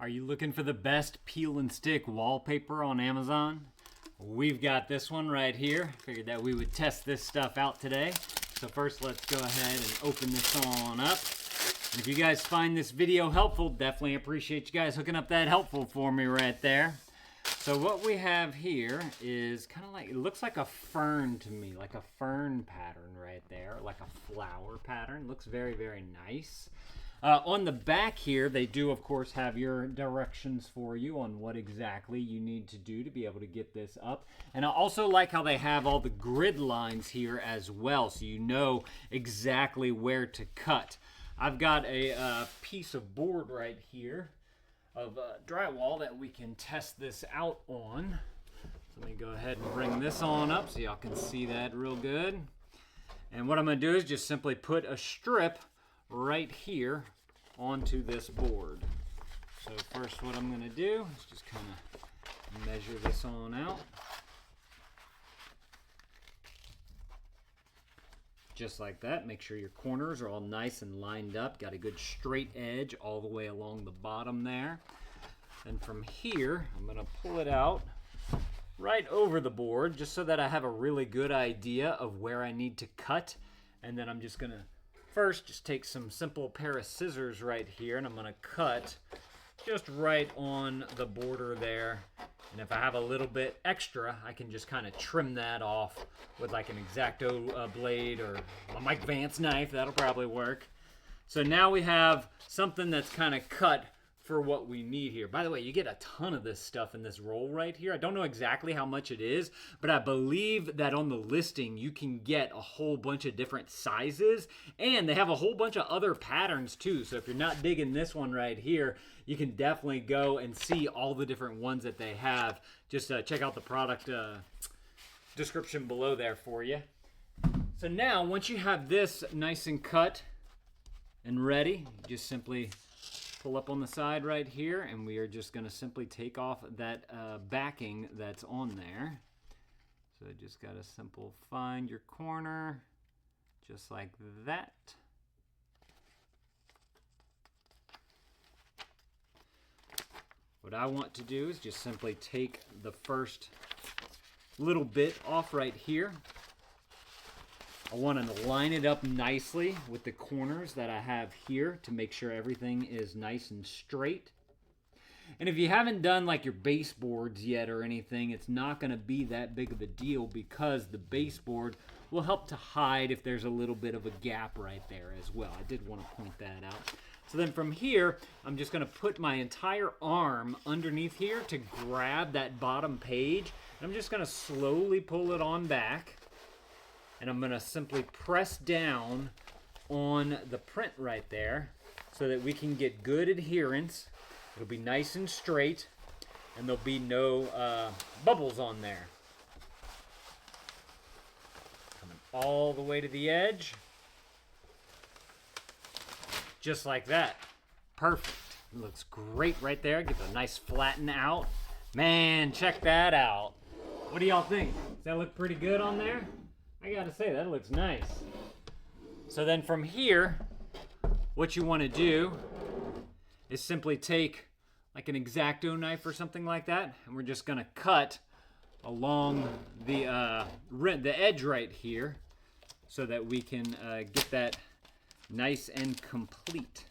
Are you looking for the best peel and stick wallpaper on Amazon? We've got this one right here. Figured that we would test this stuff out today. So first let's go ahead and open this on up. And if you guys find this video helpful, definitely appreciate you guys hooking up that helpful for me right there. So what we have here is kind of like, it looks like a fern to me, like a fern pattern right there, like a flower pattern. Looks very, very nice. On the back here, they do, of course, have your directions for you on what exactly you need to do to be able to get this up. And I also like how they have all the grid lines here as well, so you know exactly where to cut. I've got a piece of board right here of drywall that we can test this out on. So let me go ahead and bring this on up so y'all can see that real good. And what I'm going to do is just simply put a strip right here onto this board. So first what I'm going to do is just kind of measure this on out. Just like that. Make sure your corners are all nice and lined up. Got a good straight edge all the way along the bottom there. And from here, I'm going to pull it out right over the board just so that I have a really good idea of where I need to cut. And then I'm just going to first just take some simple pair of scissors right here, and I'm going to cut just right on the border there. And if I have a little bit extra, I can just kind of trim that off with like an X-Acto blade or a Mike Vance knife. That'll probably work. So now we have something that's kind of cut for what we need here. By the way, you get a ton of this stuff in this roll right here. I don't know exactly how much it is, but I believe that on the listing you can get a whole bunch of different sizes, and they have a whole bunch of other patterns too. So if you're not digging this one right here, you can definitely go and see all the different ones that they have. Just check out the product description below there for you. So now once you have this nice and cut and ready, you just simply pull up on the side right here, and we are just going to simply take off that backing that's on there. So just got to simple find your corner just like that. What I want to do is just simply take the first little bit off right here. I want to line it up nicely with the corners that I have here to make sure everything is nice and straight. And if you haven't done like your baseboards yet or anything, it's not going to be that big of a deal because the baseboard will help to hide if there's a little bit of a gap right there as well. I did want to point that out. So then from here, I'm just going to put my entire arm underneath here to grab that bottom page. And I'm just going to slowly pull it on back. And I'm going to simply press down on the print right there so that we can get good adherence. It'll be nice and straight, and there'll be no bubbles on there. Coming all the way to the edge. Just like that. Perfect. It looks great right there. Give it a nice flatten out. Man, check that out. What do y'all think? Does that look pretty good on there? I gotta say, that looks nice. So then from here, what you want to do is simply take like an X-Acto knife or something like that, and we're just gonna cut along the edge right here so that we can get that nice and complete.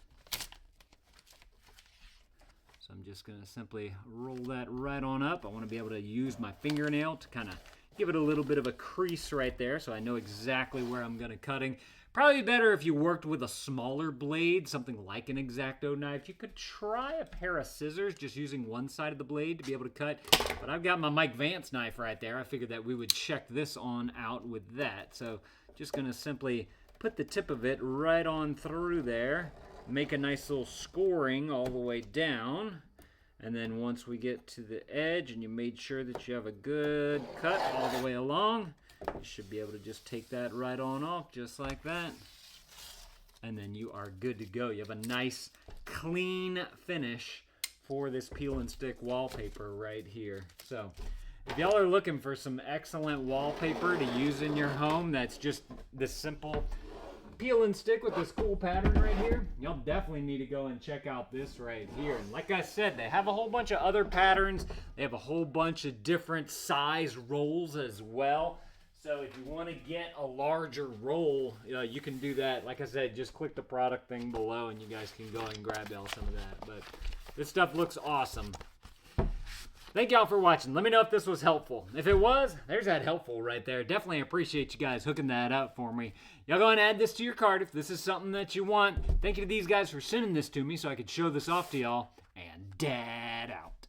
So I'm just gonna simply roll that right on up. I want to be able to use my fingernail to kind of give it a little bit of a crease right there so I know exactly where I'm going to cutting. Probably better if you worked with a smaller blade, something like an X-Acto knife. You could try a pair of scissors just using one side of the blade to be able to cut. But I've got my Mike Vance knife right there. I figured that we would check this on out with that. So just going to simply put the tip of it right on through there. Make a nice little scoring all the way down. And then once we get to the edge and you made sure that you have a good cut all the way along, you should be able to just take that right on off just like that. And then you are good to go. You have a nice clean finish for this peel and stick wallpaper right here. So if y'all are looking for some excellent wallpaper to use in your home that's just this simple, peel and stick with this cool pattern right here, you'll definitely need to go and check out this right here. And like I said, they have a whole bunch of other patterns. They have a whole bunch of different size rolls as well. So if you want to get a larger roll, you can do that. Like I said, just click the product thing below and you guys can go and grab some of that. But this stuff looks awesome. Thank y'all for watching. Let me know if this was helpful. If it was, there's that helpful right there. Definitely appreciate you guys hooking that up for me. Y'all go and add this to your cart if this is something that you want. Thank you to these guys for sending this to me so I could show this off to y'all. And Dad out.